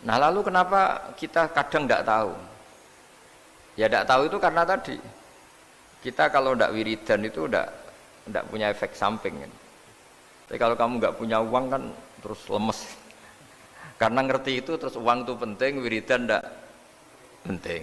Nah lalu kenapa kita kadang tidak tahu? Ya tidak tahu itu karena tadi kita kalau tidak wiridan itu tidak punya efek samping kan. Tapi kalau kamu nggak punya uang kan terus lemes. Karena ngerti itu terus uang itu penting, wiridan tidak penting.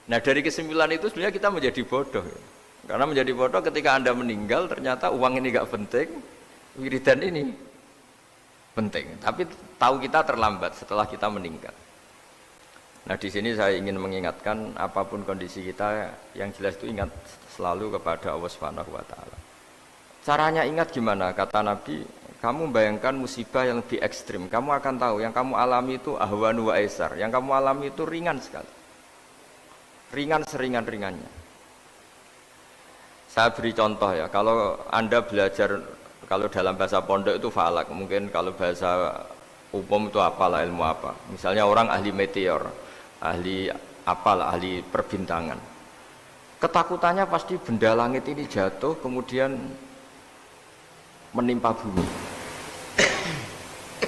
Nah dari kesimpulan itu sebenarnya kita menjadi bodoh. Karena menjadi bodoh ketika Anda meninggal ternyata uang ini nggak penting, wiridan ini penting. Tapi tahu kita terlambat setelah kita meninggal. Nah di sini saya ingin mengingatkan apapun kondisi kita yang jelas itu ingat selalu kepada Allah Subhanahu wa taala. Caranya ingat gimana? Kata Nabi, kamu bayangkan musibah yang lebih ekstrim, kamu akan tahu yang kamu alami itu ahwanu wa aisar, yang kamu alami itu ringan sekali. Ringan seringan-ringannya. Saya beri contoh ya, kalau Anda belajar, kalau dalam bahasa pondok itu falak, mungkin kalau bahasa umum itu apalah, ilmu apa. Misalnya orang ahli meteor, ahli apalah, ahli perbintangan. Ketakutannya pasti benda langit ini jatuh kemudian menimpa bumi.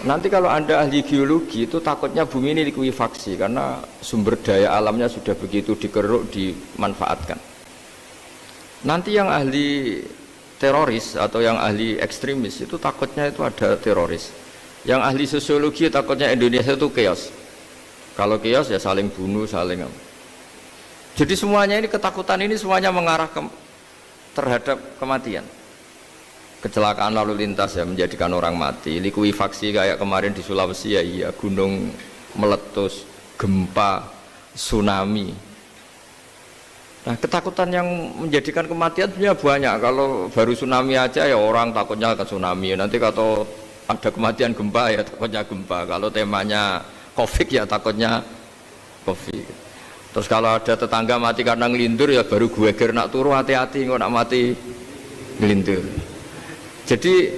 Nanti kalau Anda ahli geologi itu takutnya bumi ini likuifaksi karena sumber daya alamnya sudah begitu dikeruk, dimanfaatkan. Nanti yang ahli teroris atau yang ahli ekstremis itu takutnya itu ada teroris. Yang ahli sosiologi takutnya Indonesia itu chaos. Kalau chaos ya saling bunuh, saling apa. Jadi semuanya ini ketakutan ini semuanya mengarah terhadap kematian. Kecelakaan lalu lintas ya menjadikan orang mati, likuifaksi kayak kemarin di Sulawesi ya iya, gunung meletus, gempa, tsunami. Nah ketakutan yang menjadikan kematian sebenarnya banyak. Kalau baru tsunami aja ya orang takutnya ke tsunami, nanti kalau ada kematian gempa ya takutnya gempa, kalau temanya Covid ya takutnya Covid. Terus kalau ada tetangga mati karena ngelindur ya baru gue nak turu hati-hati kok nak mati ngelindur. Jadi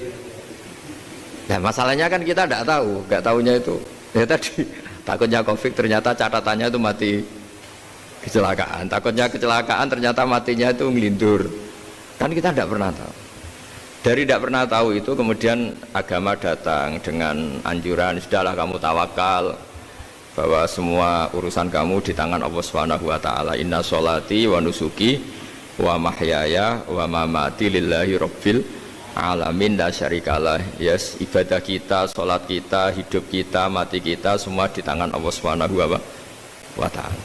ya masalahnya kan kita tidak tahu, nggak tahunya itu ya tadi takutnya Covid ternyata catatannya itu mati kecelakaan, takutnya kecelakaan ternyata matinya itu ngelindur, kan kita tidak pernah tahu. Dari tidak pernah tahu itu kemudian agama datang dengan anjuran sudahlah kamu tawakal bahwa semua urusan kamu di tangan Allah Subhanahu wa taala. Inna sholati wa nusuki wa mahyaya wa mamati lillahi rabbil alamin la syarikalah. Yes, ibadah kita, sholat kita, hidup kita, mati kita semua di tangan Allah Subhanahu wa taala.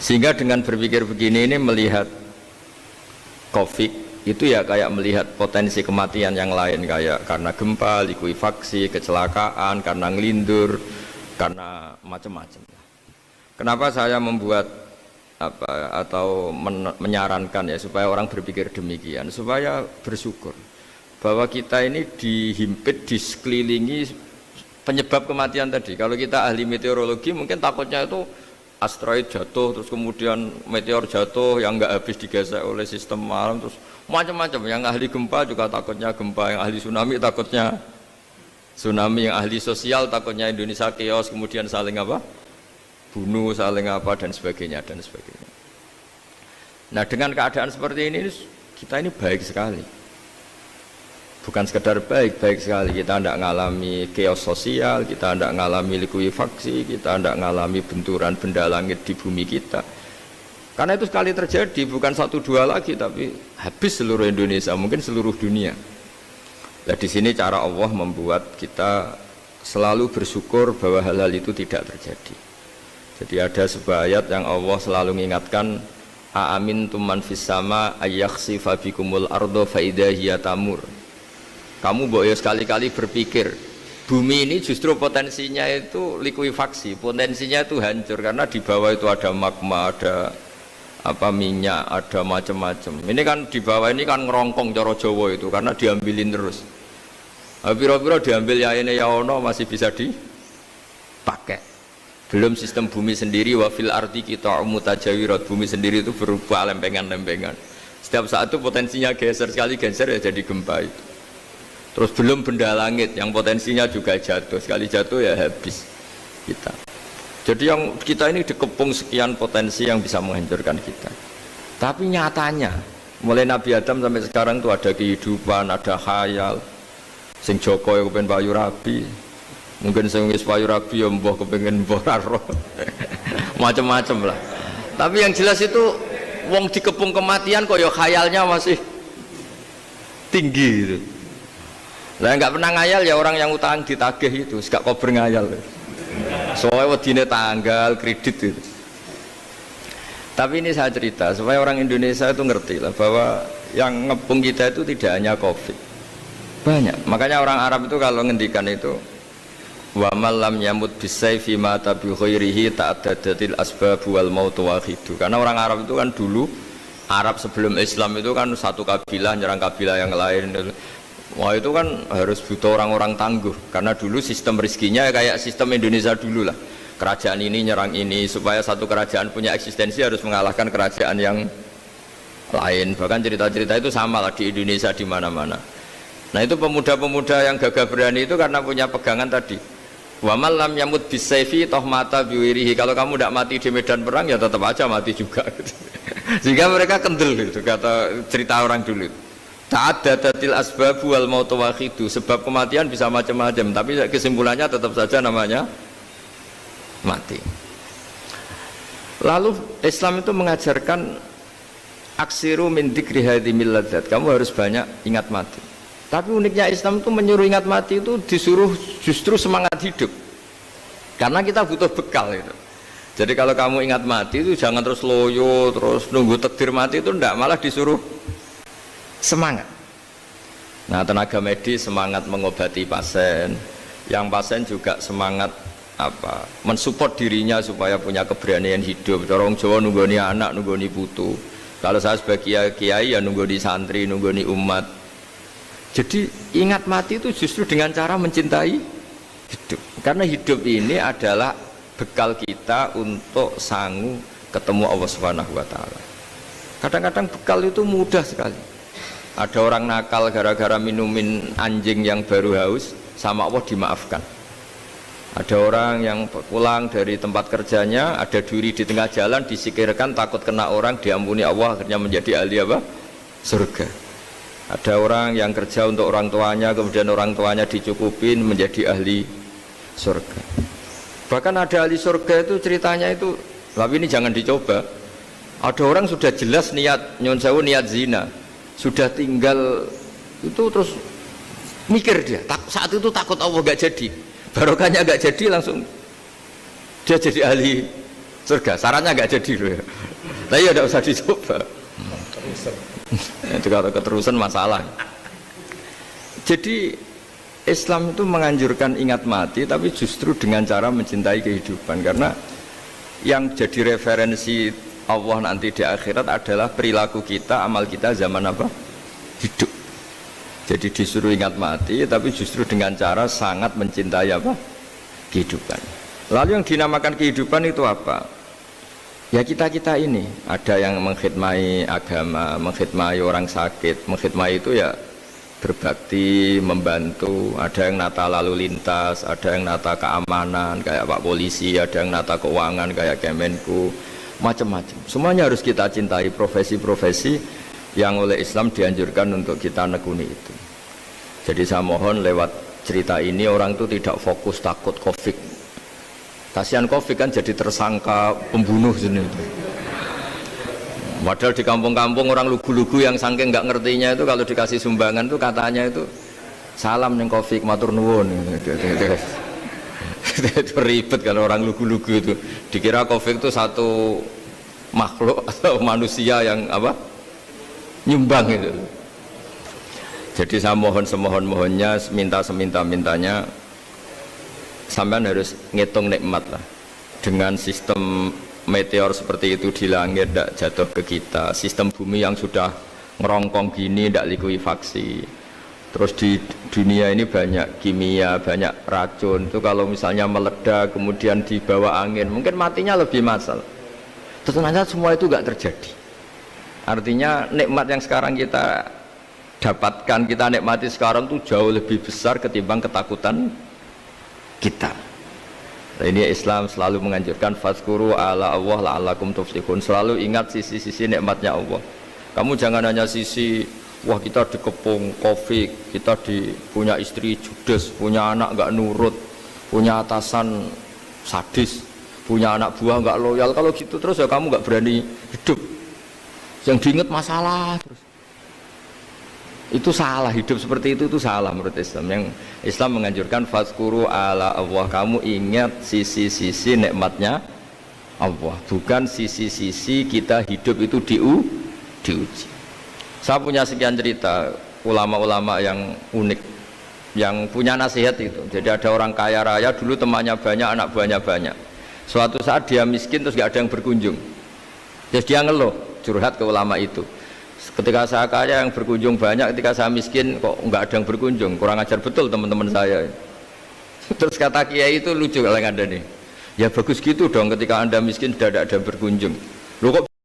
Sehingga dengan berpikir begini ini melihat Covid itu ya kayak melihat potensi kematian yang lain, kayak karena gempa, likuifaksi, kecelakaan, karena ngelindur, karena macam-macam. Kenapa saya membuat atau menyarankan ya supaya orang berpikir demikian, supaya bersyukur bahwa kita ini dihimpit, disekelilingi penyebab kematian tadi. Kalau kita ahli meteorologi mungkin takutnya itu asteroid jatuh, terus kemudian meteor jatuh yang nggak habis digesek oleh sistem alam, terus macam-macam. Yang ahli gempa juga takutnya gempa, yang ahli tsunami takutnya tsunami, yang ahli sosial takutnya Indonesia chaos, kemudian saling apa? Bunuh, saling apa dan sebagainya dan sebagainya. Nah dengan keadaan seperti ini kita ini baik sekali, bukan sekedar baik, baik sekali. Kita tidak mengalami chaos sosial, kita tidak mengalami likuifaksi, kita tidak mengalami benturan benda langit di bumi kita. Karena itu sekali terjadi bukan satu dua lagi, tapi habis seluruh Indonesia, mungkin seluruh dunia. Nah di sini cara Allah membuat kita selalu bersyukur bahwa hal-hal itu tidak terjadi. Jadi ada sebuah ayat yang Allah selalu mengingatkan, aamintum man fis sama ayakhsifa bikumul ardo fa idza hiya tamur. Kamu boleh sekali-kali berpikir bumi ini justru potensinya itu likuifaksi, potensinya itu hancur karena di bawah itu ada magma, ada apa minyak, ada macam-macam. Ini kan di bawah ini kan ngerongkong cara Jawa itu karena diambilin terus. Piro-piro diambil ya ini ya ono masih bisa dipakai. Belum sistem bumi sendiri, wafil arti kita mutajawirat, bumi sendiri itu berubah lempengan-lempengan. Setiap saat itu potensinya geser, sekali geser ya jadi gempa itu. Terus belum benda langit yang potensinya juga jatuh, sekali jatuh ya habis kita. Jadi yang kita ini dikepung sekian potensi yang bisa menghancurkan kita. Tapi nyatanya mulai Nabi Adam sampai sekarang itu ada kehidupan, ada khayal. Sing Joko yang kepen Bayu Rabi, Mungkin sing wis payu rabi ya mbah kepengin mbah ora macam-macam lah. Tapi yang jelas itu wong dikepung kematian kok ya khayalnya masih tinggi gitu. Lah enggak pernah ngayal ya orang yang utang ditagih itu, gak kober ngayal. Soalnya wedine tanggal kredit itu. Tapi ini saya cerita supaya orang Indonesia itu ngerti lah bahwa yang ngepung kita itu tidak hanya Covid. Banyak. Makanya orang Arab itu kalau ngendikan itu wa man lam yamut bisayfi mata bi khairihi ta'addadatil asbab wal maut wahidu. Karena orang Arab itu kan dulu Arab sebelum Islam itu kan satu kabilah nyerang kabilah yang lain. Wah itu kan harus butuh orang-orang tangguh karena dulu sistem rezekinya kayak sistem Indonesia dulu lah. Kerajaan ini nyerang ini supaya satu kerajaan punya eksistensi harus mengalahkan kerajaan yang lain. Bahkan cerita-cerita itu sama lah di Indonesia di mana-mana. Nah itu pemuda-pemuda yang gagah berani itu karena punya pegangan tadi. Wa man lam yamut bisayfi toh mata biwirihi. Kalau kamu tidak mati di medan perang ya tetap aja mati juga gitu. Sehingga mereka kendel gitu kata cerita orang dulu. Ta'addadatil asbab wal maut wahidu. Sebab kematian bisa macam-macam tapi kesimpulannya tetap saja namanya mati. Lalu Islam itu mengajarkan aksiru min dzikri hadhimil ladzat. Kamu harus banyak ingat mati. Tapi uniknya Islam itu menyuruh ingat mati itu disuruh justru semangat hidup. Karena kita butuh bekal itu. Jadi kalau kamu ingat mati itu jangan terus loyo, terus nunggu takdir mati itu enggak, malah disuruh semangat. Nah, tenaga medis semangat mengobati pasien, yang pasien juga semangat apa? Mensupport dirinya supaya punya keberanian hidup. Orang Jawa nunggoni anak, nunggoni putu. Kalau saya sebagai kiai ya nunggoni santri, nunggoni umat. Jadi ingat mati itu justru dengan cara mencintai hidup. Karena hidup ini adalah bekal kita untuk sanggup ketemu Allah Subhanahu wa taala. Kadang-kadang bekal itu mudah sekali. Ada orang nakal gara-gara minumin anjing yang baru haus, sama Allah dimaafkan. Ada orang yang pulang dari tempat kerjanya, ada duri di tengah jalan, disikirkan takut kena orang, diampuni Allah, akhirnya menjadi ahli apa? Surga. Ada orang yang kerja untuk orang tuanya, kemudian orang tuanya dicukupin menjadi ahli surga. Bahkan ada ahli surga itu ceritanya itu, tapi ini jangan dicoba. Ada orang sudah jelas niat nyon sewu, niat zina, sudah tinggal itu terus mikir dia. Saat itu takut Allah gak jadi, barokahnya gak jadi langsung dia jadi ahli surga. Sarannya gak jadi loh ya. Tapi ya tidak usah dicoba. Itu kalau keterusan masalah. Jadi Islam itu menganjurkan ingat mati tapi justru dengan cara mencintai kehidupan. Karena yang jadi referensi Allah nanti di akhirat adalah perilaku kita, amal kita zaman apa? Hidup. Jadi disuruh ingat mati tapi justru dengan cara sangat mencintai apa? Kehidupan. Lalu yang dinamakan kehidupan itu apa? Ya kita-kita ini, ada yang mengkhidmati agama, mengkhidmati orang sakit, mengkhidmati itu ya berbakti, membantu, ada yang nata lalu lintas, ada yang nata keamanan kayak Pak Polisi, ada yang nata keuangan kayak Kemenku, macam-macam. Semuanya harus kita cintai, profesi-profesi yang oleh Islam dianjurkan untuk kita nekuni itu. Jadi saya mohon lewat cerita ini orang itu tidak fokus takut Covid. Kasihan Covid kan jadi tersangka pembunuh sini. Padahal di kampung-kampung orang lugu-lugu yang saking nggak ngertinya itu kalau dikasih sumbangan tuh katanya itu salam neng Covid matur nuwun. Itu ribet kalau orang lugu-lugu itu. Dikira Covid itu satu makhluk atau manusia yang apa? Nyumbang itu. Jadi saya mohon semohon-mohonnya, minta seminta-mintanya. Sampai harus ngitung nikmat lah. Dengan sistem meteor seperti itu di langit tidak jatuh ke kita, sistem bumi yang sudah ngerongkong gini tidak likuifaksi, terus di dunia ini banyak kimia, banyak racun itu kalau misalnya meledak kemudian dibawa angin mungkin matinya lebih massal. Ternyata semua itu tidak terjadi. Artinya nikmat yang sekarang kita dapatkan, kita nikmati sekarang itu jauh lebih besar ketimbang ketakutan kita. Nah, ini Islam selalu menganjurkan fadzkuru ala Allah la'allakum tuflihun. Selalu ingat sisi-sisi nikmatnya Allah. Kamu jangan hanya sisi wah kita dikepung Covid, kita punya istri judes, punya anak nggak nurut, punya atasan sadis, punya anak buah nggak loyal. Kalau gitu terus ya kamu nggak berani hidup. Yang diingat masalah terus. Itu salah, hidup seperti itu salah menurut Islam. Yang Islam menganjurkan fazkuru ala Allah, kamu ingat sisi-sisi nikmatnya Allah, bukan sisi-sisi kita hidup itu diuji. Saya punya sekian cerita ulama-ulama yang unik, yang punya nasihat itu. Jadi ada orang kaya raya dulu temannya banyak, anak buahnya banyak. Suatu saat dia miskin terus gak ada yang berkunjung. Terus dia ngeluh, curhat ke ulama itu. Ketika saya kaya yang berkunjung banyak, ketika saya miskin kok nggak ada yang berkunjung, kurang ajar betul teman-teman saya. Terus kata kiai itu lucu kalau ada nih, ya bagus gitu dong ketika anda miskin sudah ada yang berkunjung. Loh kok